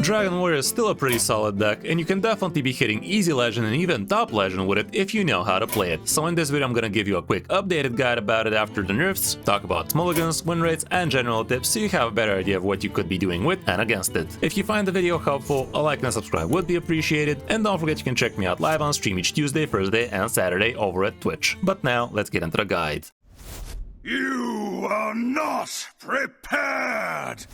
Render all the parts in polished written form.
Dragon Warrior is still a pretty solid deck, and you can definitely be hitting easy legend and even top legend with it if you know how to play it. So in this video I'm gonna give you a quick updated guide about it after the nerfs, talk about mulligans, win rates, and general tips so you have a better idea of what you could be doing with and against it. If you find the video helpful, a like and subscribe would be appreciated, and don't forget you can check me out live on stream each Tuesday, Thursday, and Saturday over at Twitch. But now, let's get into the guide. You are not prepared!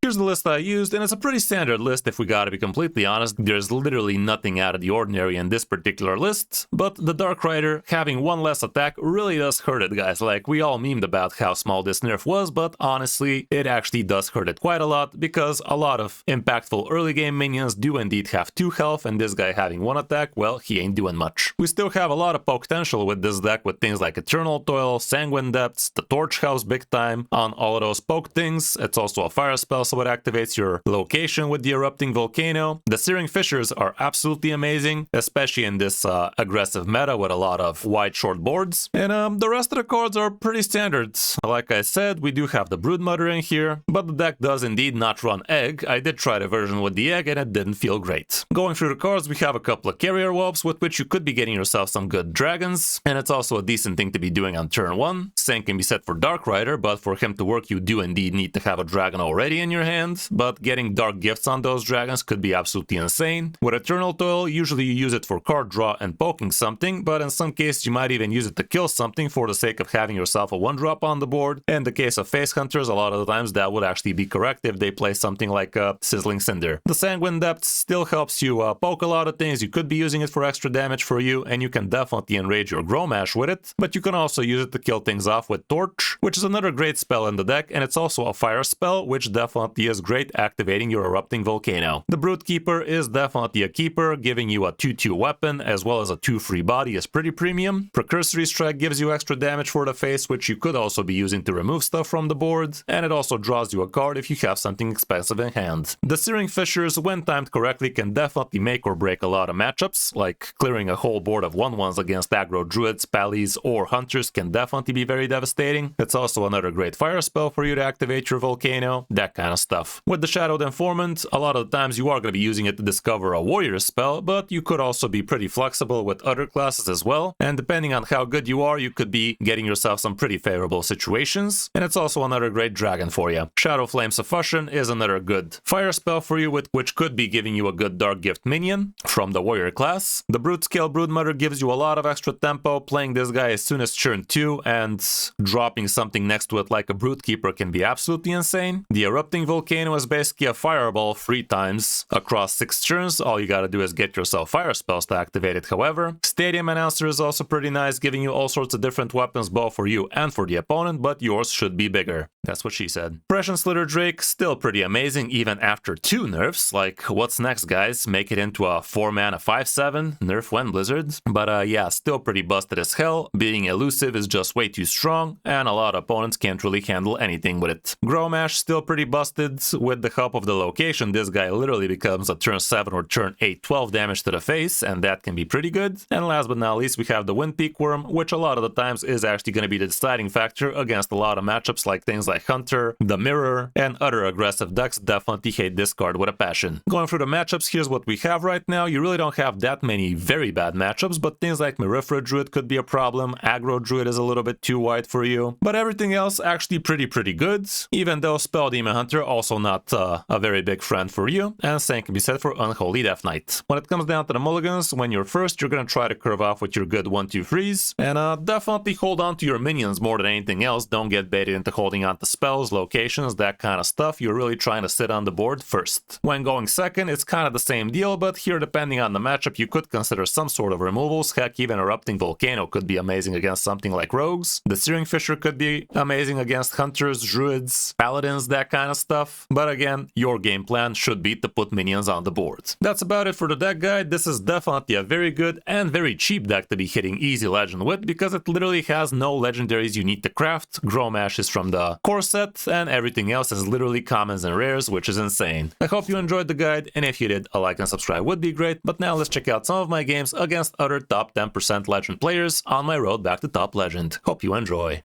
Here's the list I used, and it's a pretty standard list if we gotta be completely honest. There's literally nothing out of the ordinary in this particular list, but the Dark Rider having one less attack really does hurt it, guys. Like, we all memed about how small this nerf was, but honestly, it actually does hurt it quite a lot, because a lot of impactful early game minions do indeed have 2 health, and this guy having 1 attack, well, he ain't doing much. We still have a lot of potential with this deck with things like Eternal Toil, Sanguine Depths, the Torch House big time on all of those poke things. It's also a fire spell, so it activates your location with the Erupting Volcano. The Searing Fissures are absolutely amazing, especially in this aggressive meta with a lot of wide short boards. And the rest of the cards are pretty standard. Like I said, we do have the Broodmother in here, but the deck does indeed not run Egg. I did try the version with the Egg and it didn't feel great. Going through the cards, we have a couple of Carrier Whelps with which you could be getting yourself some good dragons, and it's also a decent thing to be doing on turn 1. Same can be said for Dark Rider, but for him to work you do indeed need to have a dragon already in your hand. But getting dark gifts on those dragons could be absolutely insane. With Eternal Toil, usually you use it for card draw and poking something, but in some cases you might even use it to kill something for the sake of having yourself a 1-drop on the board. In the case of Face Hunters, a lot of the times that would actually be correct if they play something like Sizzling Cinder. The Sanguine Depths still helps you poke a lot of things. You could be using it for extra damage for you, and you can definitely enrage your Gromash with it, but you can also use it to kill things off with Torch, which is another great spell in the deck, and it's also a fire spell, which definitely is great activating your Erupting Volcano. The Brute Keeper is definitely a keeper, giving you a 2/2 weapon as well as a 2 free body is pretty premium. Precursory Strike gives you extra damage for the face, which you could also be using to remove stuff from the board, and it also draws you a card if you have something expensive in hand. The Searing Fissures, when timed correctly, can definitely make or break a lot of matchups, like clearing a whole board of 1/1s against aggro druids, pallies, or hunters can definitely be very devastating. It's also another great fire spell for you to activate your volcano, that kind of stuff. With the Shadowed Informant, a lot of the times you are going to be using it to discover a warrior spell, but you could also be pretty flexible with other classes as well, and depending on how good you are, you could be getting yourself some pretty favorable situations, and it's also another great dragon for you. Shadow Flame Suffusion is another good fire spell for you, with which could be giving you a good dark gift minion from the warrior class. The Brute Scale Broodmother gives you a lot of extra tempo. Playing this guy as soon as turn 2 and dropping something next to it like a Brute Keeper can be absolutely insane. The Erupting Volcano is basically a fireball 3 times across 6 turns. All you gotta do is get yourself fire spells to activate it, however. Stadium Announcer is also pretty nice, giving you all sorts of different weapons both for you and for the opponent, but yours should be bigger. That's what she said. Prescient Slither Drake, still pretty amazing even after 2 nerfs. Like, what's next, guys? Make it into a 4-mana 5/7? Nerf when, Blizzard? But yeah, still pretty busted as hell. Being elusive is just way too strong, and a lot of opponents can't really handle anything with it. Gromash, still pretty busted. With the help of the location, this guy literally becomes a turn 7 or turn 8 12 damage to the face, and that can be pretty good. And last but not least, we have the Windpeak Worm, which a lot of the times is actually going to be the deciding factor against a lot of matchups like things like Hunter, the Mirror, and other aggressive decks. Definitely hate this card with a passion. Going through the matchups, here's what we have right now. You really don't have that many very bad matchups, but things like Merifera Druid could be a problem. Aggro Druid is a little bit too wide for you, but everything else actually pretty good, even though Spell Demon Hunter also not a very big friend for you, and same can be said for Unholy Death Knight. When it comes down to the mulligans, when you're first, you're gonna try to curve off with your good 1/2/3s, and definitely hold on to your minions more than anything else. Don't get baited into holding on to spells, locations, that kind of stuff. You're really trying to sit on the board first. When going second, it's kind of the same deal, but here, depending on the matchup, you could consider some sort of removals. Heck, even Erupting Volcano could be amazing against something like rogues. The Searing Fissure could be amazing against hunters, druids, paladins, that kind of stuff. But again, your game plan should be to put minions on the board. That's about it for the deck guide. This is definitely a very good and very cheap deck to be hitting easy legend with, because it literally has no legendaries you need to craft. Gromash is from the core set, and everything else is literally commons and rares, which is insane. I hope you enjoyed the guide, and if you did, a like and subscribe would be great. But now let's check out some of my games against other top 10% legend players on my road back to top legend. Hope you enjoy.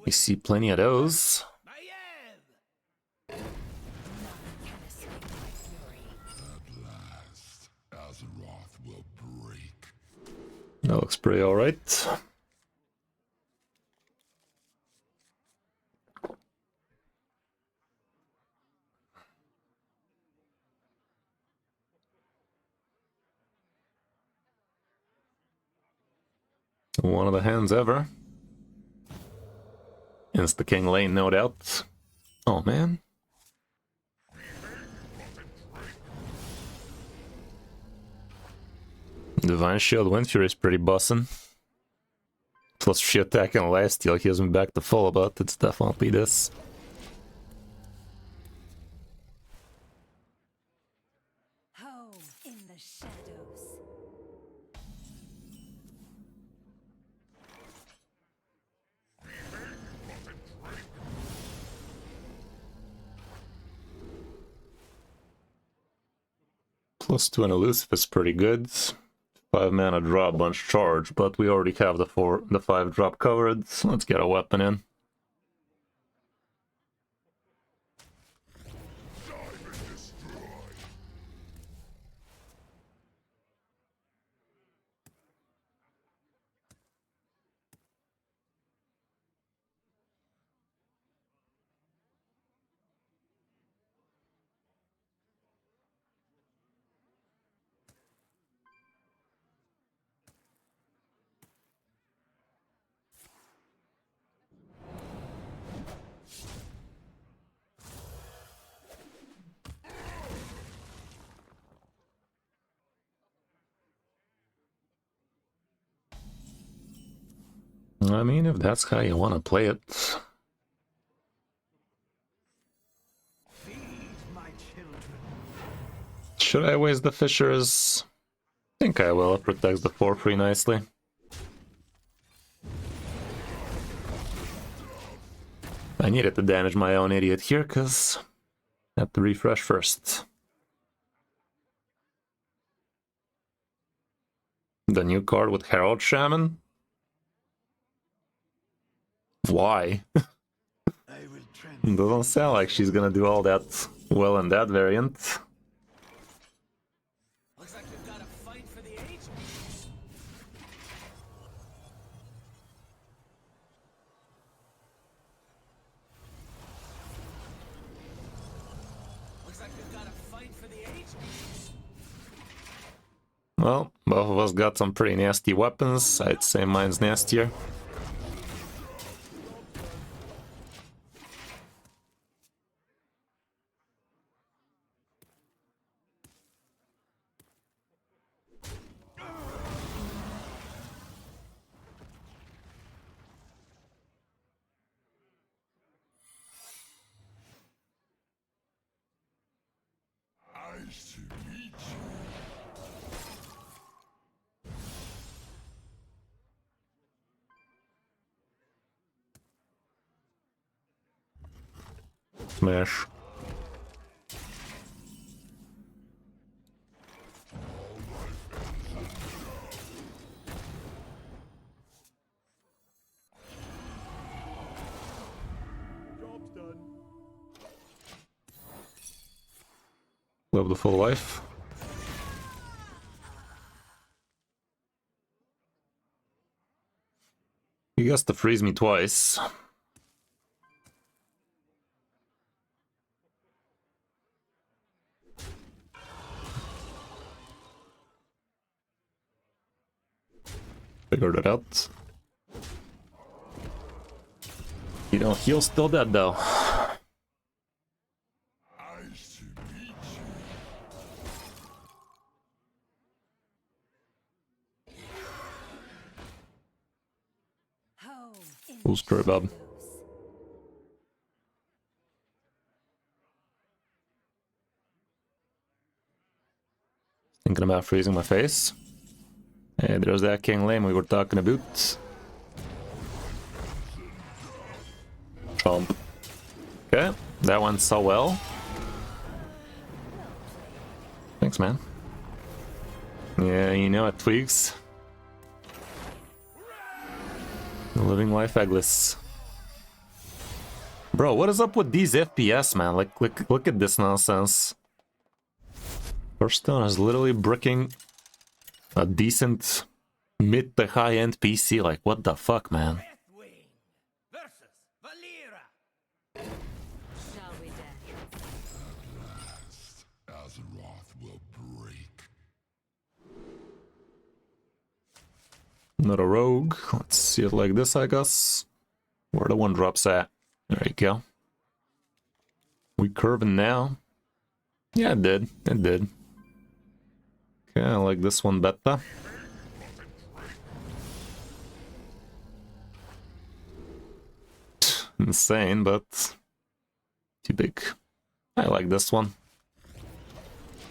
We see plenty of those. That looks pretty alright. One of the hands ever. Insta King lane, no doubt. Oh man. Divine Shield Windfury is pretty bussin'. Plus she attack and lifesteal heals me back to full, but it's definitely this. Home in the shadows. +2 and elusive is pretty good. 5 mana drop, bunch charge, but we already have the 5 drop covered, so let's get a weapon in. I mean, if that's how you want to play it. Should I waste the Fishers? I think I will. It protects the 4-3 nicely. I needed to damage my own idiot here, because I have to refresh first. The new card with Herald Shaman? Why? Doesn't sound like she's gonna do all that well in that variant. Looks like we've got a fight for the ages. Looks like we've got a fight for the ages. Well, both of us got some pretty nasty weapons. I'd say mine's nastier. Nice to meet you. Smash. Job's done. Love the full life. He gets to freeze me twice. Figured it out. You know, heal's still dead though. Nice to meet you. Home in Who's the Bob? shadows. Thinking about freezing my face. Hey, there's that King Lame we were talking about. Chomp. Okay, that went so well. Thanks, man. Yeah, you know it, Twigs. Living life eggless. Bro, what is up with these FPS, man? Like, look at this nonsense. Hearthstone is literally bricking a decent Mid to high-end PC, like what the fuck, man? Deathwing versus Valera. Shall we dance? Azeroth will break. Not a rogue. Let's see it like this, I guess. Where the one drops at. There you go. We curving now. Yeah, it did. It did. Okay, I like this one better. Insane, but too big. I like this one.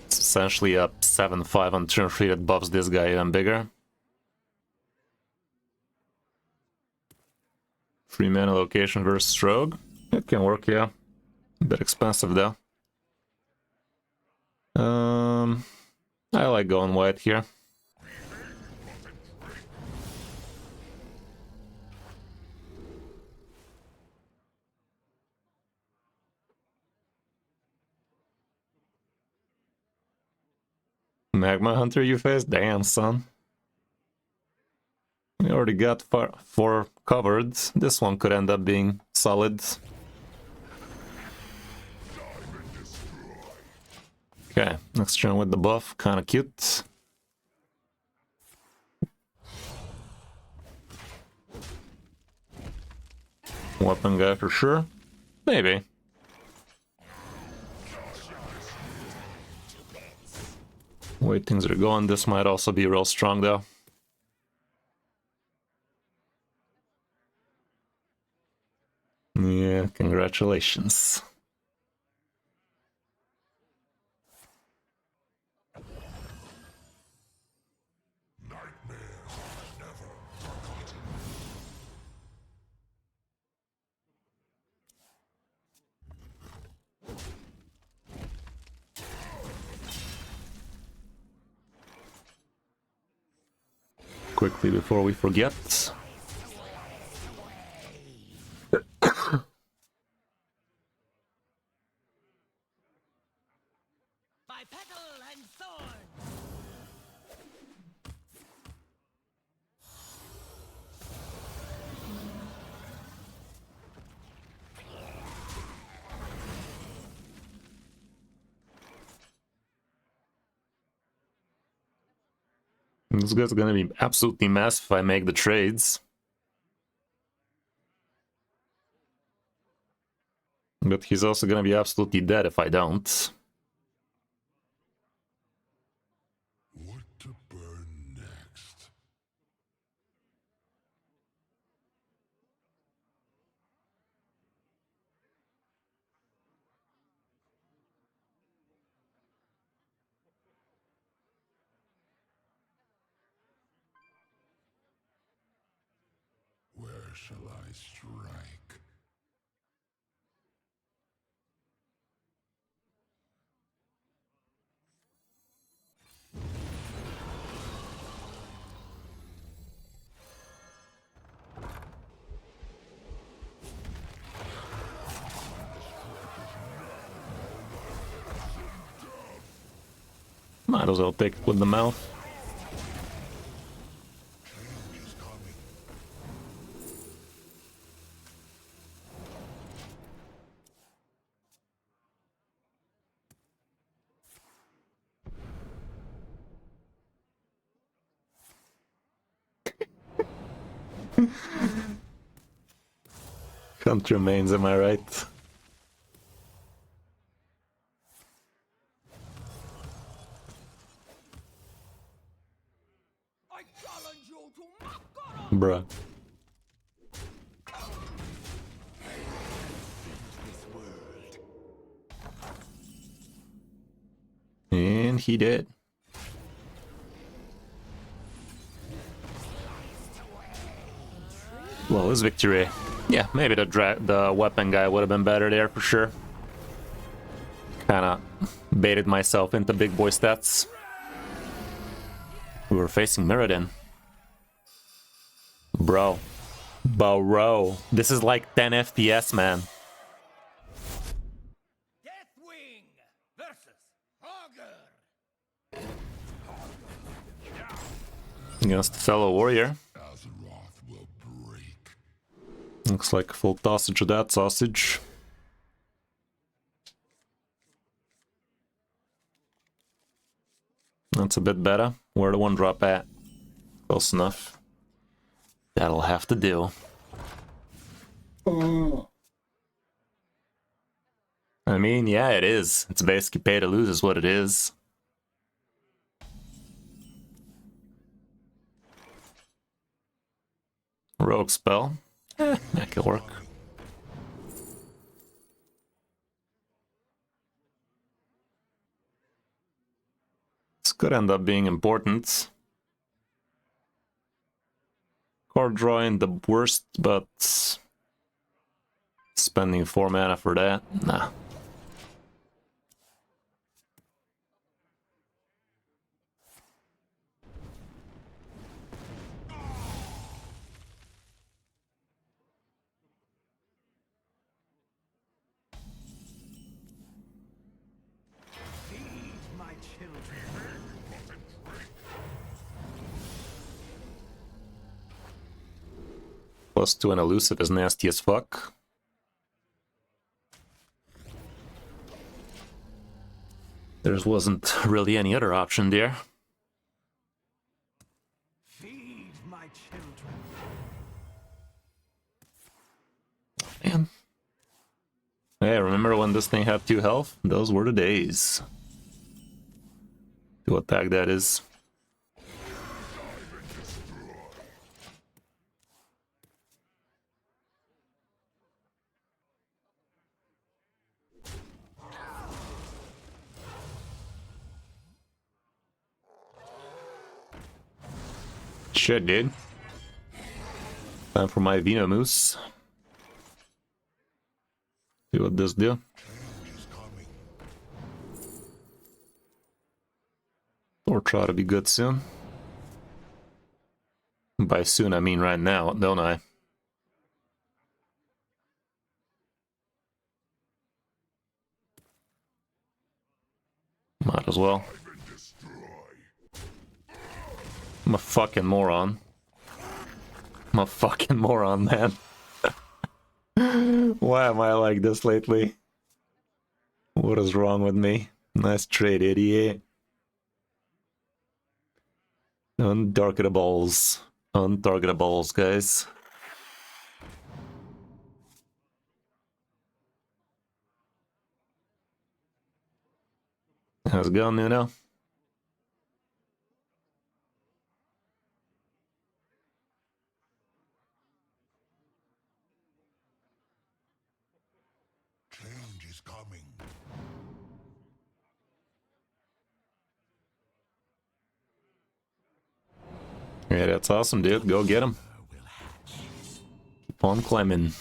It's essentially a 7-5 on turn 3 that buffs this guy even bigger. 3 mana location versus rogue. It can work, yeah. A bit expensive though. I like going white here. Magma Hunter you face? Damn, son. We already got 4 covered. This one could end up being solid. Okay, next turn with the buff. Kinda cute. Weapon guy for sure. Maybe. Way things are going, this might also be real strong though. Yeah, congratulations. Quickly before we forget. By petal and thorn. This guy's gonna be absolutely massive if I make the trades. But he's also gonna be absolutely dead if I don't. What to burn next? Where shall I strike? Might as well take it with the mouth. Hunt remains, am I right? I challenge you to Makara. Bruh. And he did. Well, his victory. Yeah, maybe the weapon guy would have been better there for sure. Kinda baited myself into big boy stats. We were facing Mirrodin. Bro. This is like 10 FPS, man. Deathwing versus Augur. against the fellow warrior. Azeroth will break. Looks like a full tossage of that sausage. That's a bit better. Where the one drop at? Close enough. That'll have to do. I mean, yeah, it is. It's basically pay to lose is what it is. Rogue spell. That could work. This could end up being important. Card drawing the worst, but spending 4 mana for that? Nah. My children. +2 and elusive is nasty as fuck. There wasn't really any other option there. Feed my children. Man. Hey, remember when this thing had 2 health? Those were the days. 2 attack, that is. Shit, dude. Time for my Vino Moose. See what this do. Or try to be good soon. By soon, I mean right now, don't I? Might as well. I'm a fucking moron. I'm a fucking moron, man. Why am I like this lately? What is wrong with me? Nice trade, idiot. Untargetables. Untargetables, guys. How's it going, Nuno? Change is coming. Yeah, that's awesome, dude. Go get him. Keep on climbing.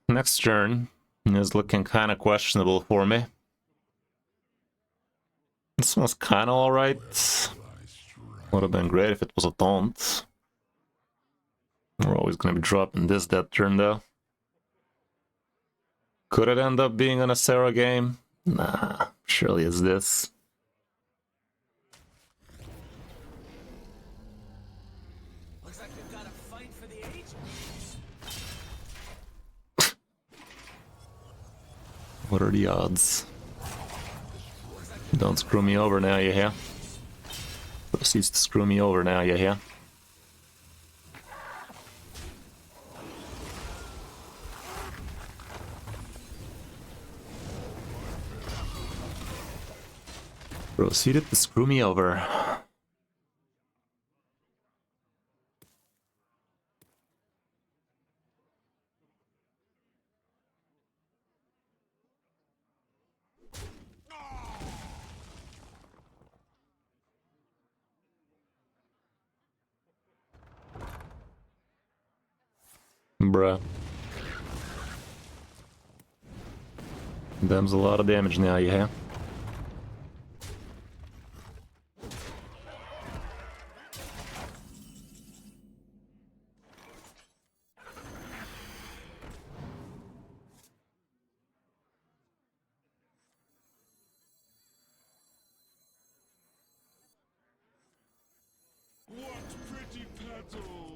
Next turn is looking kind of questionable for me. This one's kind of alright. Would have been great if it was a taunt. We're always going to be dropping this that turn though. Could it end up being an Acera game? Nah, surely it's this. Looks like we've got a fight for the ages. What are the odds? Don't screw me over now, you hear? Proceeds to screw me over now, you hear? Proceeded to screw me over. Bruh. Them's a lot of damage now, yeah. What pretty petals!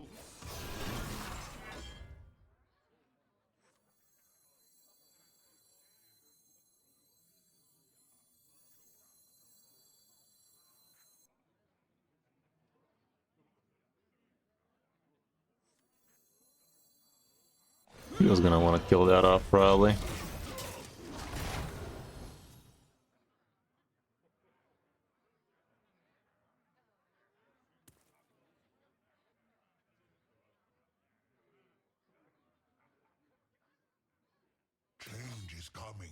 He was gonna want to kill that off, probably. Change is coming.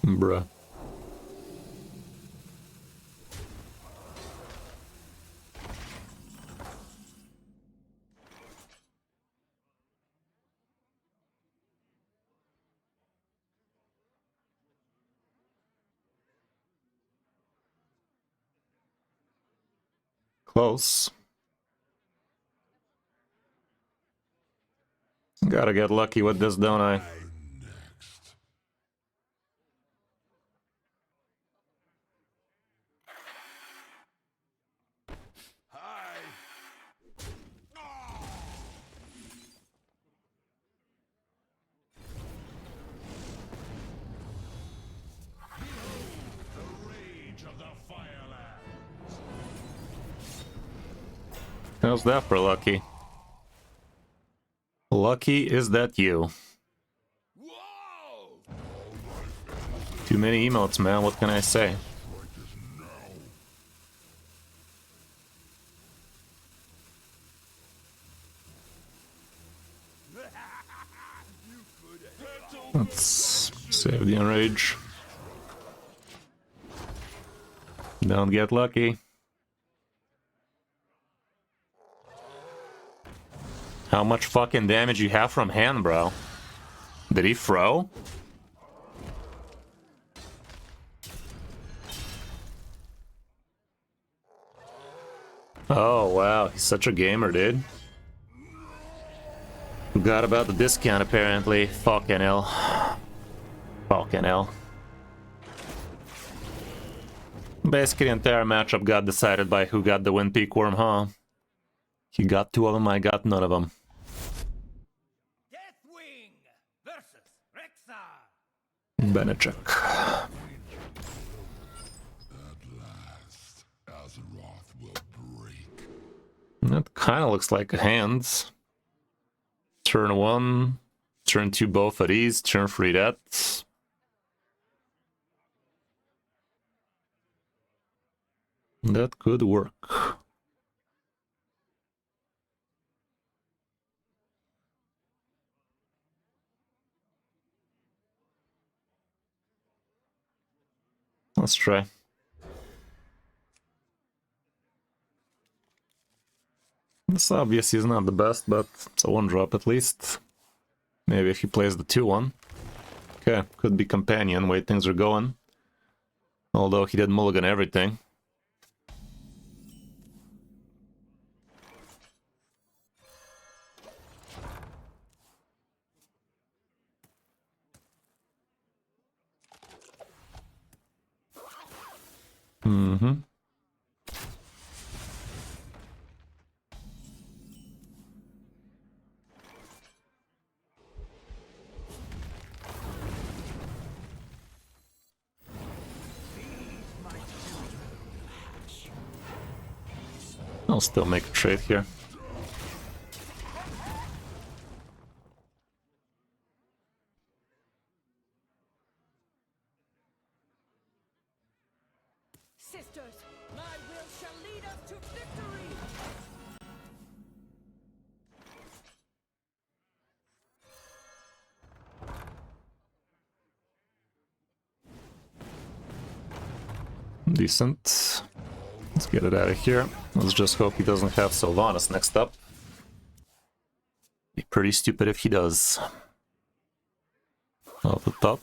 Bruh. Close. Gotta get lucky with this, don't I? I'm next. Hi! The rage of the Firelands! How's that for lucky? Lucky, is that you? Whoa! Too many emotes, man, what can I say? Let's save the enrage. Don't get lucky. How much fucking damage you have from hand, bro? Did he throw? Oh wow, he's such a gamer, dude. Forgot about the discount apparently. Fucking hell. Fucking hell. Basically the entire matchup got decided by who got the win peak worm, huh? He got 2 of them, I got none of them. Deathwing versus Rexar. Benechek. At last, Azeroth will break. That kind of looks like a hand. Turn 1, turn 2 both of these, turn 3 that. That could work. Let's try. This obviously is not the best, but it's a 1-drop at least. Maybe if he plays the 2-1. Okay, could be companion, way things are going. Although he did mulligan everything. I'll still make a trade here. Sisters, my will shall lead us to victory! Decent. Let's get it out of here. Let's just hope he doesn't have Sylvanas next up. Be pretty stupid if he does. Off the top.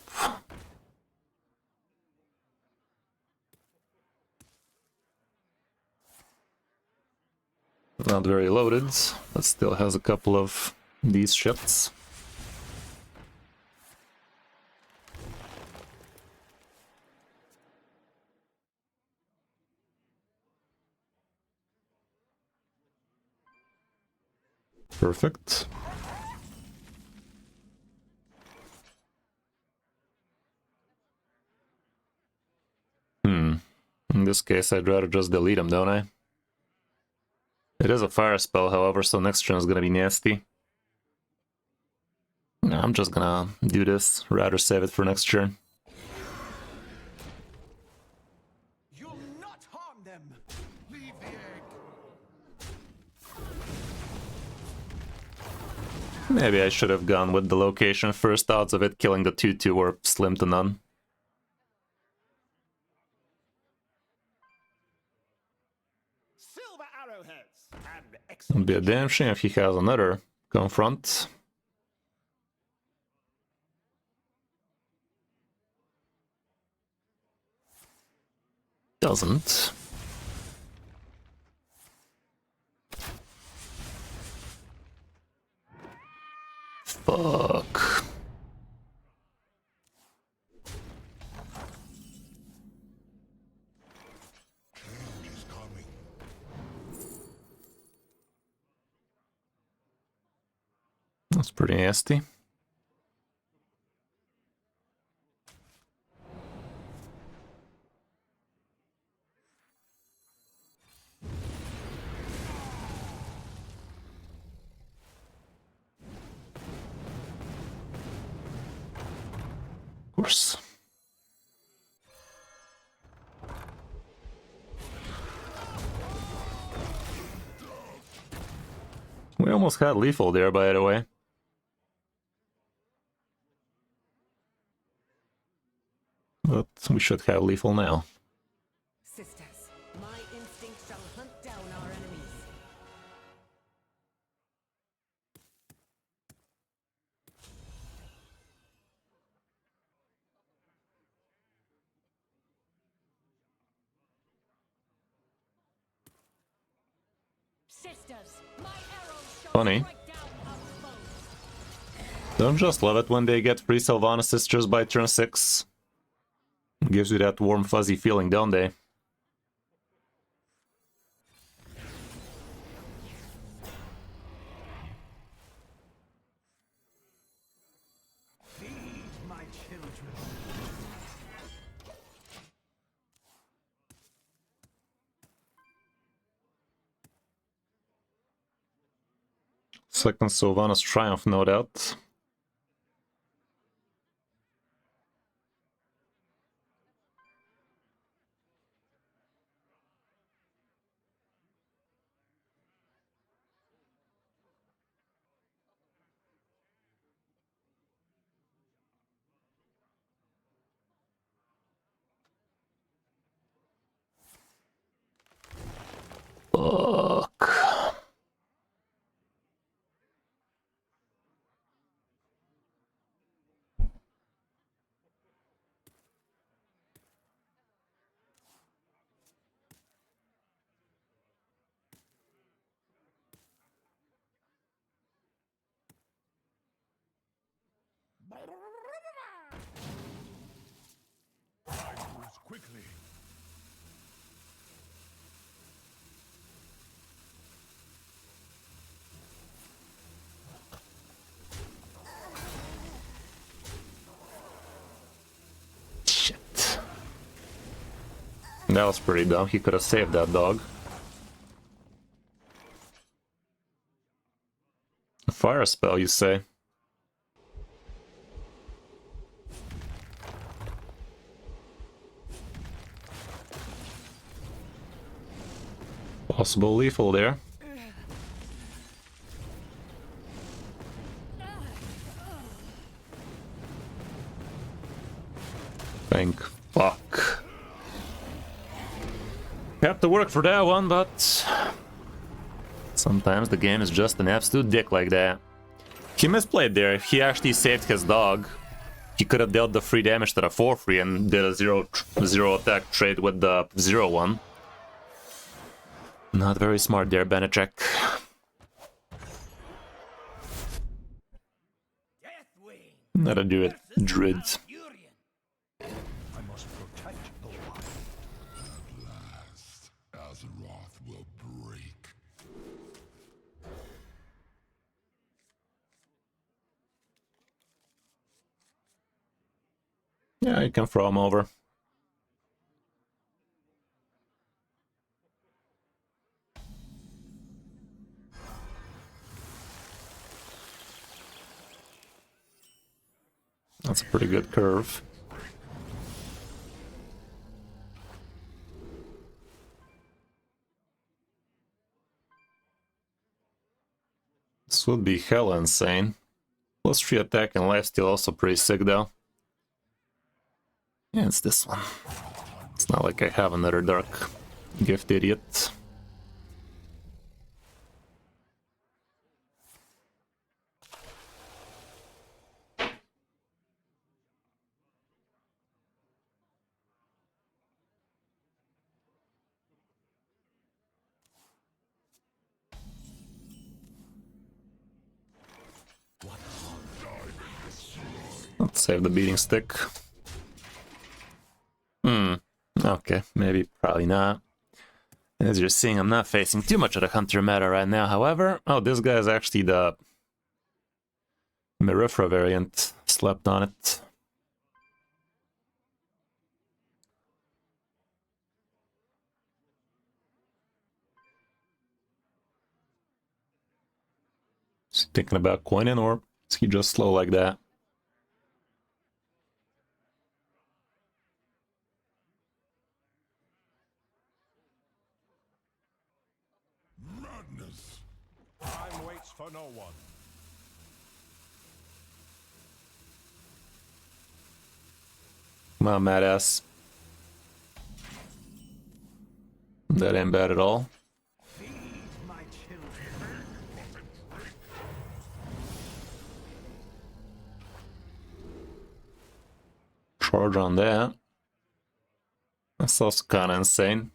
Not very loaded, but still has a couple of these ships. Perfect. In this case, I'd rather just delete him, don't I? It is a fire spell, however, so next turn is gonna be nasty. No, I'm just gonna do this, rather save it for next turn. You'll not harm them! Leave the egg. Maybe I should have gone with the location first. Odds of it killing the 2-2 were slim to none. Silver arrowheads and It'd be a damn shame if he has another confront. Doesn't. Fuck. Change is coming. That's pretty nasty. Of course. We almost had lethal there, by the way. But we should have lethal now. Sisters, my instinct shall hunt down our enemies. Sisters, my arrows shall Funny. strike down our foes. Don't just love it when they get free Sylvanas sisters by turn 6. Gives you that warm fuzzy feeling, don't they? feed my children. Second Sylvanas Triumph, no doubt. Fuck. Time moves quickly. Shit. That was pretty dumb. He could have saved that dog. Fire spell, you say? Possible lethal there. Thank fuck. Have to work for that one, but sometimes the game is just an absolute dick like that. He misplayed there. If he actually saved his dog, he could have dealt the 3 damage to the 4-3 and did a 0 attack trade with the 0-1. Not very smart there, Benechek. Gotta do it, Druid. I must protect the light. At last, Azeroth will break. Yeah, you can throw him over. That's a pretty good curve. This would be hella insane. Plus 3 attack and lifesteal also pretty sick though. Yeah, it's this one. It's not like I have another dark gift idiot. Let's save the beating stick. Okay, maybe, probably not. As you're seeing, I'm not facing too much of the Hunter meta right now, however. Oh, this guy is actually the Merifra variant. Slept on it. Is he thinking about coining, or is he just slow like that? Madness! Time waits for no one. Come on, mad ass. That ain't bad at all. Charge on that. That's also kinda insane.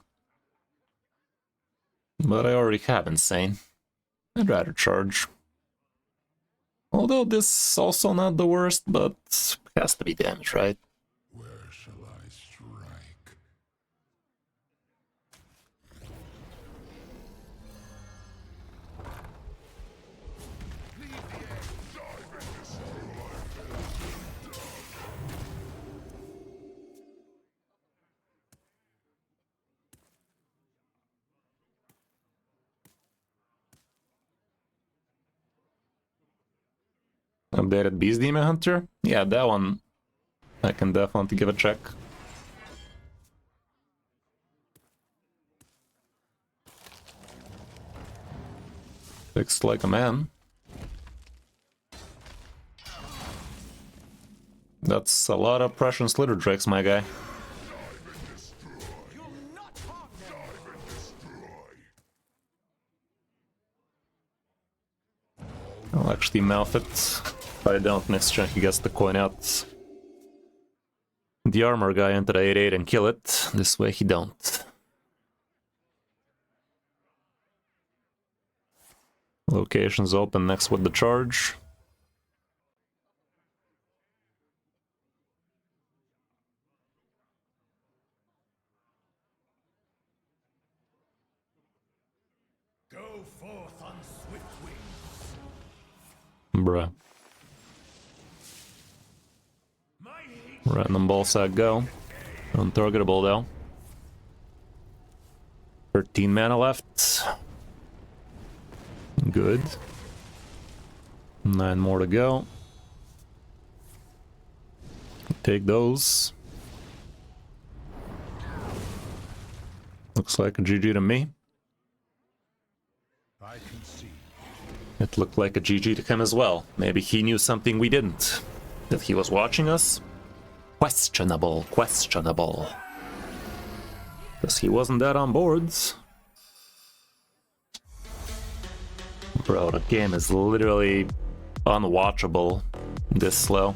But I already have insane. I'd rather charge. Although this is also not the worst, but it has to be damage, right? Where shall I strike? Updated Beast Demon Hunter? Yeah, that one I can definitely give a check. Fixed like a man. That's a lot of Prussian Slither Drakes, my guy. I'll actually mouth it. If I don't, next turn he gets the coin out. The armor guy into the 8-8 and kill it. This way he don't. Location's open next with the charge. Go forth on swift wings. Bruh. My hate Random ball sack go. Untargetable though. 13 mana left. Good. 9 more to go. Take those. Looks like a GG to me. I can see. It looked like a GG to him as well. Maybe he knew something we didn't. That he was watching us? Questionable, questionable. Because he wasn't that on boards. Bro, the game is literally unwatchable this slow.